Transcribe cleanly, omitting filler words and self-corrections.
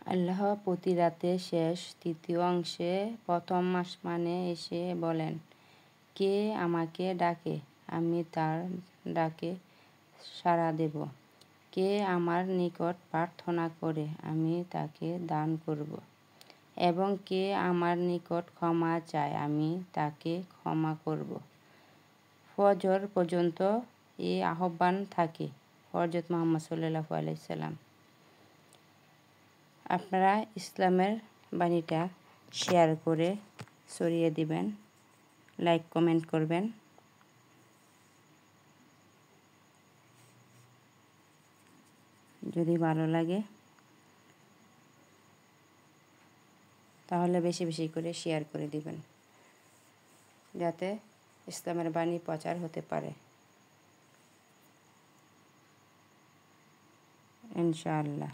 আল্লাহ প্রতি রাতের শেষ তৃতীয় অংশে প্রথম আসমানে এসে বলেন, কে আমাকে ডাকে, আমি তার ডাকে সাড়া দেব। কে আমার নিকট প্রার্থনা করে, আমি তাকে দান করব। এবং কে আমার নিকট ক্ষমা চায়, আমি তাকে ক্ষমা করব। ফজর পর্যন্ত এই আহ্বান থাকে। হযরত মুহাম্মদ সাল্লাল্লাহু আলাইহি ওয়াসাল্লাম। আপনারা ইসলামের বাণীটা শেয়ার করে ছড়িয়ে দিবেন, লাইক কমেন্ট করবেন। যদি ভালো লাগে তাহলে বেশি বেশি করে শেয়ার করে দিবেন, যাতে ইসলামের বাণী প্রচার হতে পারে ইনশাআল্লাহ।